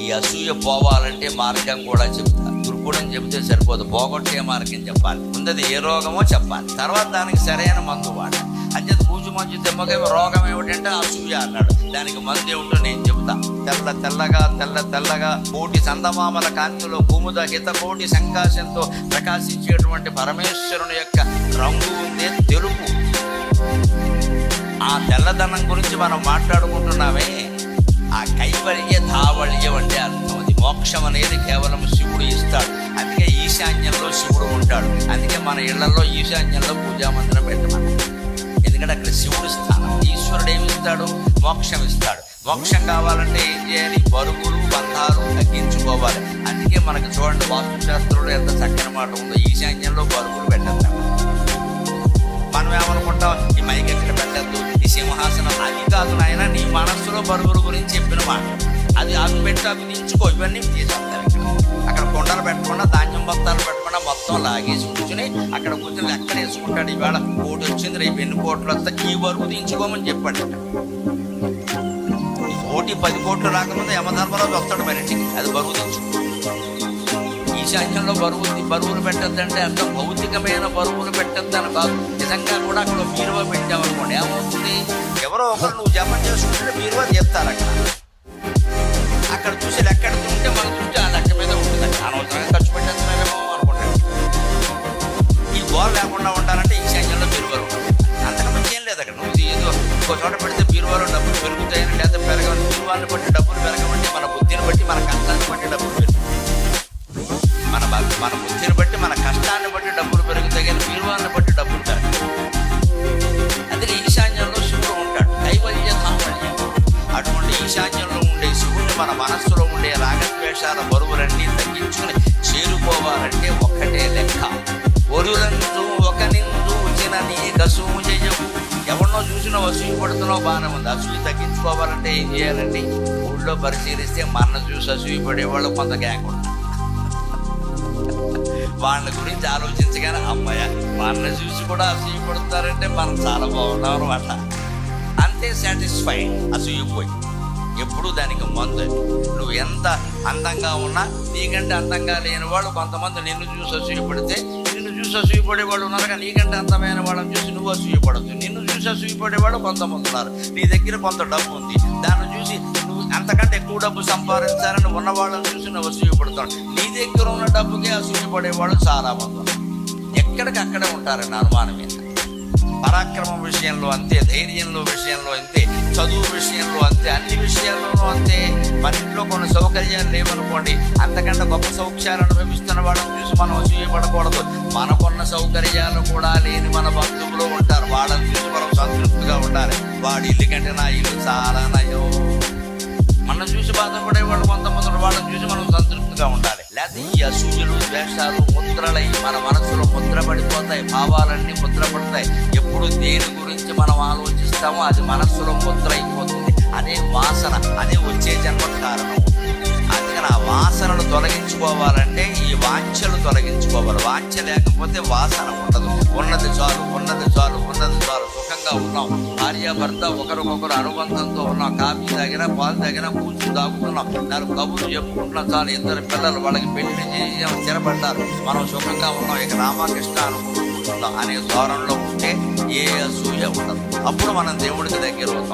ఈ అసూయ పోవాలంటే మార్గం కూడా చెప్తా. దుర్గుణం చెబితే సరిపోదు, పోగొట్టే మార్గం చెప్పాలి. ముందది ఏ రోగమో చెప్పాలి, తర్వాత దానికి సరైన మందు వాడాలి. అంచేత పూజ మంచు తెమ్మగా రోగం ఏమిటంటే అసూయ అన్నాడు. దానికి మందు ఏమిటో నేను చెబుతా. తెల్లగా కోటి చందమామల కాంతిలో కుముద హిత కోటి సంకాశంతో ప్రకాశించేటువంటి పరమేశ్వరుని యొక్క రంగు ఉందే తెలుపు. ఆ తెల్లదనం గురించి మనం మాట్లాడుకుంటున్నామే. ఆ కైవల్య ధావళ్యం అంటే అర్థం. అది మోక్షం అనేది కేవలం శివుడు ఇస్తాడు. అందుకే ఈశాన్యంలో శివుడు ఉంటాడు. అందుకే మన ఇళ్లలో ఈశాన్యంలో పూజామందిరం పెట్టమని. ఎందుకంటే అక్కడ శివుడు స్థానం. ఈశ్వరుడు ఏమి ఇస్తాడు? మోక్షం ఇస్తాడు. మోక్షం కావాలంటే ఏం చేయాలి? బరువులు బంధాలు తగ్గించుకోవాలి. అందుకే మనకు చూడండి, వాస్తుశాస్త్రంలో ఎంత చక్కని మాట ఉందో, ఈశాన్యంలో బరువులు పెట్టద్దాం. మనం ఏమనుకుంటాం, ఈ మైక్ ఎక్కడ పెట్టద్దు, ఈ సింహాసనం. అది కాదు నాయన, నీ మనస్సులో బరువుల గురించి చెప్పిన మాట. అది అవి పెట్టి అవి దించుకో, ఇవన్నీ తీసేస్తారు. అక్కడ కొండలు పెట్టకుండా, ధాన్యం బత్తాలు పెట్టకుండా మొత్తం లాగేసి కూర్చుని అక్కడ కూర్చొని ఎక్కడ వేసుకుంటాడు. ఇవాళ కోటి వచ్చింది, రేపు ఎన్ని కోట్లు వస్తాయి, ఈ బరువు దించుకోమని చెప్పాడు. కోటి 10 కోట్లు రాకముందు యమధర్మరాజు వస్తాడు మనిషికి, అది బరువు దించుకో. ఈశాన్యంలో బరువులు పెట్టద్దంటే అర్థం భౌతికమైన బరువులు పెట్టద్దని కాదు. నిజంగా కూడా అక్కడ బీరువా పెట్టామనుకోండి, ఏమవుతుంది? ఎవరో ఒకరు నువ్వు జపం చేసుకుంటే బీరువా చెప్తారు. అక్కడ చూసి లెక్క ఉంటే మనం చూస్తే ఆ లెక్క మీద ఉంటుంది. అనవసరంగా ఖర్చు పెట్టేస్తున్నారేమో అనుకుంటాం. ఈ గోడ లేకుండా ఉండాలంటే ఈశాన్యంలో బీరువాలు ఉంటుంది. అంతకుమించి ఏం లేదు. అక్కడ నువ్వు ఏదో ఇంకో చోట పెడితే బీరువాలో డబ్బులు పెరుగుతాయని, లేదా పెరగని. బీరువాన్ని బట్టి డబ్బులు పెరగమంటే మన బుద్ధిని బట్టి, మన కష్టాన్ని బట్టి డబ్బులు పెరుగుతాయి. మన బుద్ధిని బట్టి, మన కష్టాన్ని బట్టి డబ్బులు పెరుగుతాయి, కానీ బీరువాన్ని బట్టి డబ్బులు పెరగదు. అందుకే ఈశాన్యంలో శివుడు ఉంటాడు. కైవల్య ధావళ్యం. అటువంటి ఈశాన్యంలో ఉండే శివుడిని మన మనస్సులో ఉండే రాగద్వేషాల బరువులన్నీ తగ్గించుకుని చేరుకోవాలంటే ఒక్కటే లెక్క. ఒరులందు ఒక నిందు నీ గసూజయవు. ఎవరినో చూసినా అసూయ పడుతున్నావు, బాగానే ఉంది. అసూయ తగ్గించుకోవాలంటే ఏం చేయాలండి? ఊళ్ళో పరిశీలిస్తే మన చూసి అసూయ పడేవాళ్ళు కొంత గ్యాంగ్ ఉంటుంది. వాళ్ళ గురించి ఆలోచించగానే అమ్మాయ వాళ్ళని చూసి కూడా అసూయ పడుతారంటే మనం చాలా బాగున్నాం అనమాట. అంతే సాటిస్ఫైడ్. అసూయపోయి ఎప్పుడు దానికి మందు. నువ్వు ఎంత అందంగా ఉన్నా నీకంటే అందంగా లేని వాళ్ళు కొంతమంది నిన్ను చూసి అసూయపడితే, నిన్ను చూసి అసూయపడేవాళ్ళు ఉన్నారు. కానీ నీకంటే అందమైన వాళ్ళని చూసి నువ్వు అసూయపడచ్చు. నిన్ను చూసి అసూయపడేవాళ్ళు కొంతమంది ఉన్నారు. నీ దగ్గర కొంత డబ్బు ఉంది, దాన్ని చూసి నువ్వు అంతకంటే ఎక్కువ డబ్బు సంపాదించాలని ఉన్న వాళ్ళని చూసి నువ్వు అసూయపడతావు. నీ దగ్గర ఉన్న డబ్బుకే అసూయపడేవాళ్ళు చాలా మంది ఉన్నారు. ఎక్కడికి అక్కడే ఉంటారని అనుమానం ఏంటి? పరాక్రమం విషయంలో అంతే, ధైర్యంలో విషయంలో అంతే, చదువు విషయంలో అంతే, అన్ని విషయాల్లోనూ అంతే. మన ఇంట్లో కొన్ని సౌకర్యాలు లేవనుకోండి, అంతకంటే గొప్ప సౌఖ్యాలు అనుభవిస్తున్న వాళ్ళని చూసి మనం అసూయపడకూడదు. మనకున్న సౌకర్యాలు కూడా లేని మన బంధువులు ఉంటారు, వాళ్ళని చూసి మనం సంతృప్తిగా ఉండాలి. వాడి ఇల్లు కంటే నా ఇల్లు చాలా నయం. మనం చూసి బాధపడేవాళ్ళు కొంతమంది, వాళ్ళని చూసి మనం సంతృప్తిగా ఉండాలి. లేకపోతే ఈ అసూయలు ద్వేషాలు ముద్రలై మన మనసులో ముద్రపడిపోతాయి. భావాలన్నీ ముద్రపడతాయి. ఎప్పుడు దేని గురించి మనం ఆలోచిస్తామో అది మనస్సులో ముద్ర అయిపోతుంది. అదే వాసన, అదే వచ్చే జన్మకు కారణం. అందుకని ఆ వాసనలు తొలగించుకోవాలంటే ఈ వాంఛలు తొలగించుకోవాలి. వాంఛ లేకపోతే వాసన ఉండదు. ఉన్నది చాలు, ఉన్నది చాలు, ఉన్నది చాలు. సుఖంగా ఉన్నాం, భార్యాభర్త ఒకరికొకరు అనుబంధంతో ఉన్నాం. కాఫీ తాగినా, పాలు తాగినా, కూర్చుని తాగుతున్నాం, 4 కబుర్లు చెప్పుకుంటున్నాం చాలు. 2 పిల్లలు, వాళ్ళకి పెళ్లి చేసి స్థిరపడ్డారు, మనం సుఖంగా ఉన్నాం. ఇక రామకృష్ణ అనుకుంటున్నాం అనే ధోరణిలో ఉంటే ఏ అసూయ ఉండదు. అప్పుడు మనం దేవుడికి దగ్గర అవుతాం.